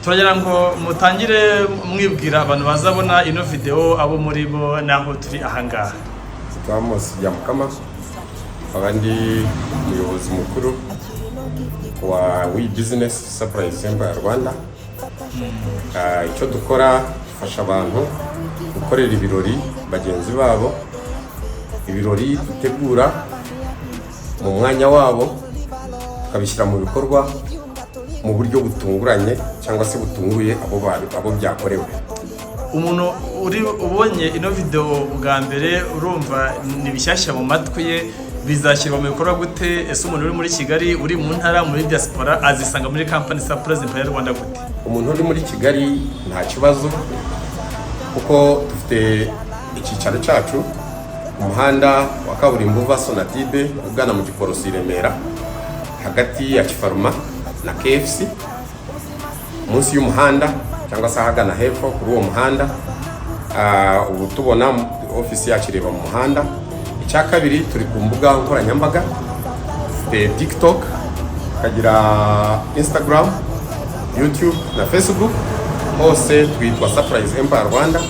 turagira ngo mutangire mwibwira abantu bazabona ino video abo muri bo naho turi ahangaha. Amos Yamukama abandi umuyobozi mukuru wa Business Surprise Center Rwanda. Icyo dukora fasha abantu gukorera ibirori bagenzi babo, ibirori dutegura mu mwanya wabo tukabishyira mu bikorwa mu buryo butunguranye cyangwa se butunguye abo byakorewe. Umuntu uri ubonye ino video bwa mbere urumva ni bishyashya mu matwi ye, bizashyirwa mu bikorwa gute? Ese umuntu uri muri Kigali, uri mu ntara, muri diaspora azisanga muri company Surprise Empire Rwanda gute? Umuntu uri muri Kigali nta kibazo kuko dufite icyicaro cyacu umuhanda wa kaburimbo uva Sonatibe ugana mu Giporoso i Remera hagati ya Kifaruma na KFC, munsi y'umuhanda cyangwa se ahagana hepfo kuri uwo muhanda. Ubu tubona ofisi yacu ireba mu muhanda. Icya kabiri turi ku mbuga nkoranyambaga, TikTok, kagira Instagram, YouTube na Facebook, hose twitwa Surprise Empire Rwanda.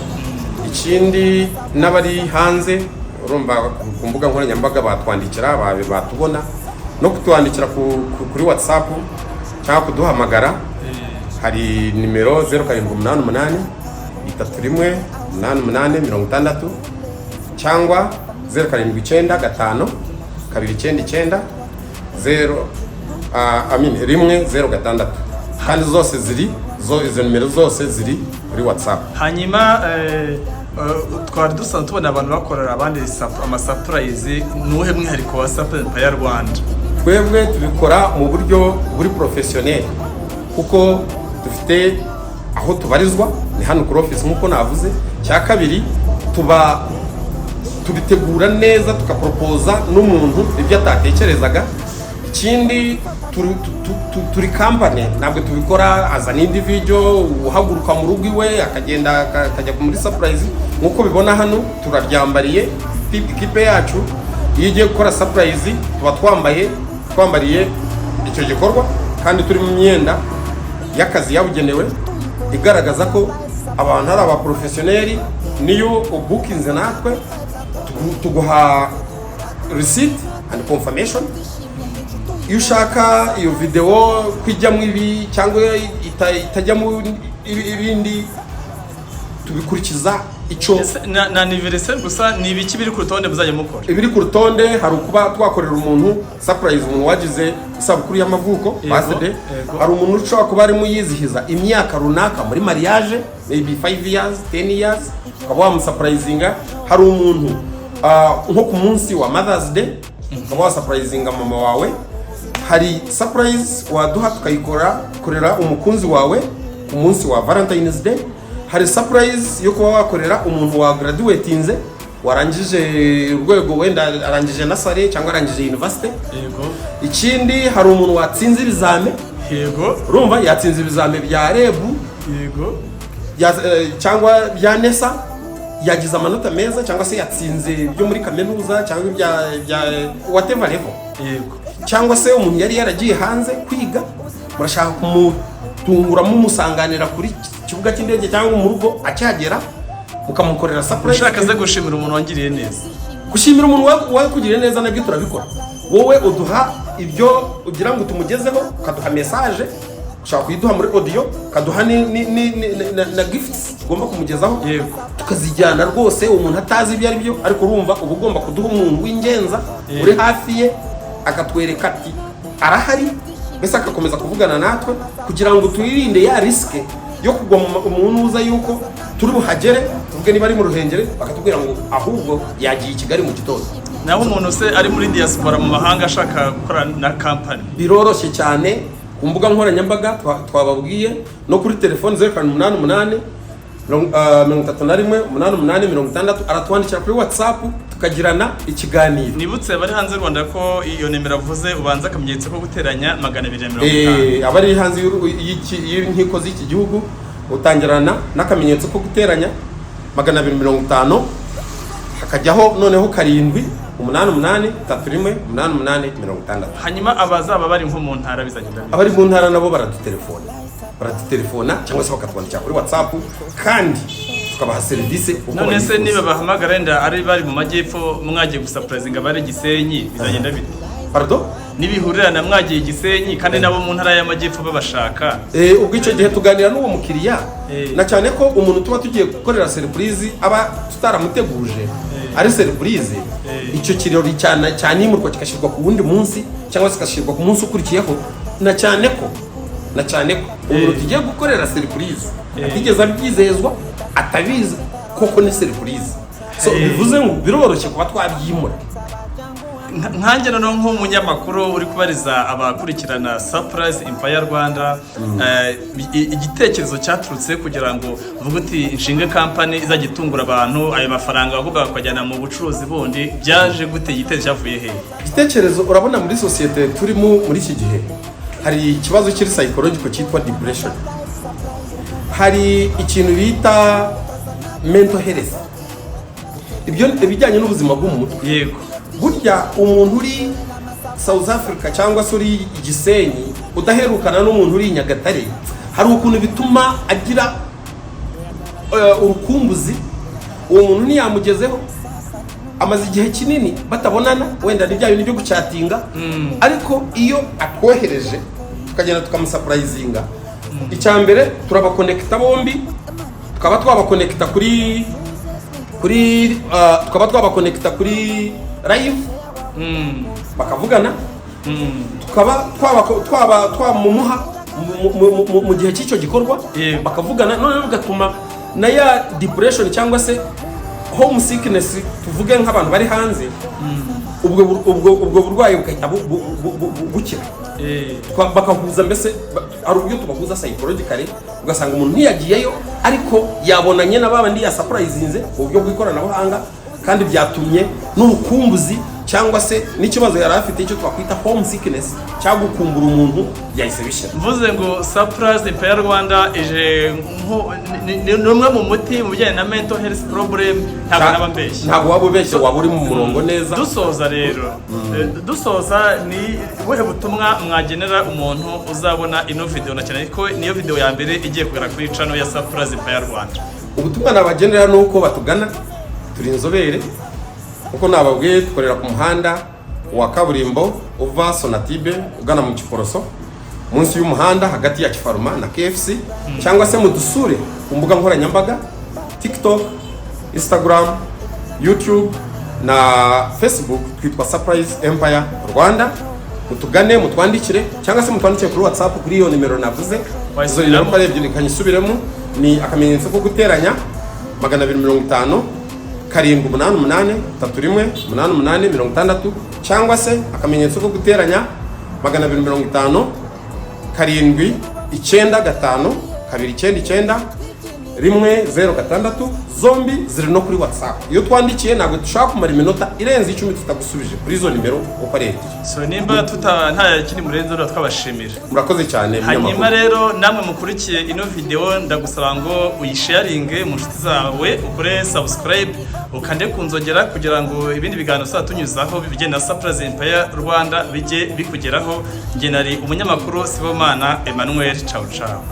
Ikindi n'abari hanze urumva ku mbuga nkoranyambaga batwandikira batubona no kutwandikira kuri WhatsApp cyangwa kuduhamagara. Hari nimero 0788 31 88 cyangwa 0795 299 106 kandi zose ziri izo nimero zose ziri kuri WhatsApp. Hanyuma twari dusanzwe tubona abantu bakorera abandi ama-surprise, nuhe mwihariko wa Surprise Empire Rwanda? Twebwe tubikora mu buryo buri professionnel kuko dufite aho tubarizwa ni hano kuri office nkuko navuze. Cya kabiri tubitegura neza tukapropoza n'umuntu ibyo atatekerezaga. Ikindi turi company, ntabwo tubikora as an individual uhaguruka mu rugo iwe akagenda akajya muri surprise. Nkuko bibona hano turaryambariye ikipe yacu, iyo igiye gukora surprise tuba twambariye icyo gikorwa kandi turi mu myenda y'akazi yabugenewe igaragaza ko abantu ari abaprofessioneri. Niyo ubukinze natwe tuguha receipt and confirmation. Iyo ushaka iyo video kwijyamo ibi cyangwa itajyamo ibindi tubikurikiza icyo na anniversaire gusa. Ni ibiki biri ku rutonde muzajya mukora? Ibiri ku rutonde hari ukuba twakorera umuntu surprise, umuntu wagize isabukuru y'amavuko birthday. Hari umuntu ushobora kuba arimo yizihiza imyaka runaka muri mariage, maybe 5 years 10 years, ukaba wamusurprisinga. Hari umuntu nko ku munsi wa Mother's Day ukaba wasurprisinga mama wawe. Hari surprise waduha tukayikorera umukunzi wawe ku munsi wa Valentine's Day. Hari surprise yo kuba wakorera umuntu wa graduatinze, warangije urwego, wenda arangije nasare cyangwa arangije university. Yego. Ikindi hari umuntu watsinze ibizame. Yego. Urumva yatsinze ibizame bya rebu. Yego. Cyangwa bya nesa, yagize amanota meza cyangwa se yatsinze byo muri kaminuza cyangwa bya whatever level. Yego. Cyangwa se umuntu yari yaragiye hanze kwiga, murashaka kumutunguramo umusanganira kuri kibuga cy'indege cyangwa mu rugo acyagera mukamukorera surprise. Ushaka ze gushimira umuntu wangiriye neza, gushimira umuntu wakugiriye neza, nabyo turabikora. Wowe uduha ibyo ugira ngo tumugezeho, ukaduha message, ushaka kuyiduha muri audio, ukaduha na gifts ugomba kumugezaho. Yego. Tukazijyana rwose umuntu atazi ibyo ari byo, ariko urumva uba ugomba kuduha umuntu w'ingenza uri hafi ye akatwereka ati arahari, mbese akakomeza kuvugana natwe kugira ngo twirinde ya riske yo kugwa umuntu uza yuko turi buhagere tuvuge niba ari mu Ruhengeri bakatubwira ngo ahubwo yagiye i Kigali mu gitondo. Naho umuntu se ari muri diaspora mu mahanga ashaka gukora na company, biroroshye cyane. Ku mbuga nkoranyambaga twababwiye no kuri telefone 0788 31 aratwandikira kuri WhatsApp tukagirana ikiganiro. Nibutse bari hanze Rwanda ko iyo nimero avuze ubanza akamenyetso ko guteranya 250. Abari hanze y'inkiko z'iki gihugu utangirana n'akamenyetso ko guteranya 250, hakajyaho noneho 7 88 31 88 60. Hanyuma abazaba bari nko mu ntara bizagenda. Abari mu ntara nabo baradutelefone baradutelefona cyangwa se bakatwandikira kuri WhatsApp kandi tukabaha serivisi uko none se niba bahamagara wenda ari bari mu majyepfo mwagiye gusapurazinga bari Gisenyi bizagenda bite? Pardon? Nibihurirana mwagiye Gisenyi kandi nabo mu ntara y'amajyepfo babashaka. Ubwo icyo gihe tuganira n'uwo mukiriya na cyane ko umuntu tuba tugiye gukorera surprise aba tutaramuteguje ari surprise icyo kirori cyane imurwa kikashirwa ku wundi munsi cyangwa kikashirwa ku munsi ukurikiyeho na cyane ko umuntu tugiye gukorera surprise atigeze abyizezwa atabizi koko ni surprise so bivuze ngo biroroshye kuba twabyimura. Nkanjye noneho nk'umunyamakuru uri kubariza abakurikirana Surprise Empire Rwanda igitekerezo cyaturutse kugira ngo uvuge uti inshinga company izagitungura abantu ayo mafaranga bagomba kujyana mu bucuruzi bundi byaje gute igitekerezo cyavuye he? Igitekerezo urabona muri societe turimo muri iki gihe hari ikibazo kiri psychological cyitwa depression, hari ikintu bita mental health, ibyo bijyanye n'ubuzima bwo mu mutwe. Yego, burya umuntu uri South Africa cyangwa se uri Gisenyi udaherukana n'umuntu uri Nyagatare hari ukuntu bituma agira urukumbuzi. Uwo muntu niyamugezeho amaze igihe kinini batabonana wenda n'ibyayo byo gucatinga ariko iyo atwohereje tukagenda tukamusapurayizinga icyambere turabaconnecta bombi tukaba twabaconnecta kuri live bakavugana tukaba twamumuha mu gihe cy'icyo gikorwa bakavugana none bigatuma na ya depression cyangwa se home sickness tuvuge nk'abantu bari hanze ubwo burwayi bukajya bukira bakahuza mbese ari uburyo tubahuza psychologically ugasanga umuntu ntiyagiyeyo ariko yabonanye na babandi ya surprisinze mu buryo bw'ikoranabuhanga kandi byatumye n'urukumbuzi cyangwa se n'ikibazo yari afite icyo twakwita home sickness cyangwa gukumbura umuntu yahise bishira. Mvuze ngo Surprise Empire Rwanda ije n'umwe mu muti mu bijyanye na mental health problem ntabwo nabambeshye. Ntabwo waba ubeshye waba uri mu murongo neza. Dusoza rero ni ubuhe butumwa mwagenera umuntu uzabona ino video na cyane ko niyo video ya mbere igiye kugera kuri channel ya Surprise Empire Rwanda? Ubutumwa nabagenera nuko batugana turi inzobere uko nababwiye dukorera ku muhanda wa kaburimbo uva Sonatibe ugana mu Giporoso munsi y'umuhanda hagati ya Kifaruma na KFC cyangwa se mudusure ku mbuga nkoranyambaga TikTok, Instagram, YouTube na Facebook twitwa Surprise Empire Rwanda. Mutugane mutwandikire cyangwa se mutwandikire kuri WhatsApp kuri iyo nimero navuze izo nimero parebye kanyisubiremo ni akamenyetso ko guteranya 250 788 31 88 cyangwa se akamenyetso ko guteranya 250 7 9 5 299 zombi ziri no kuri WhatsApp. Iyo twandikiye ntabwo dushaka kumara iminota irenze 10 tutagusubije kuri izo nimero uko ari. So nimba nta kindi murenze rero twabashimira. Murakoze cyane. Hanyuma rero namwe mukurikiye ino video ndagusaba ngo uyisharinge mu nshuti zawe ukore subscribe ukande kunzogera kugira ngo ibindi biganiro tunyuzaho bijyana na Surprise Empire Rwanda bijye bikugeraho. Nge nari umunyamakuru Sibomana Emmanuel. Ciao ciao.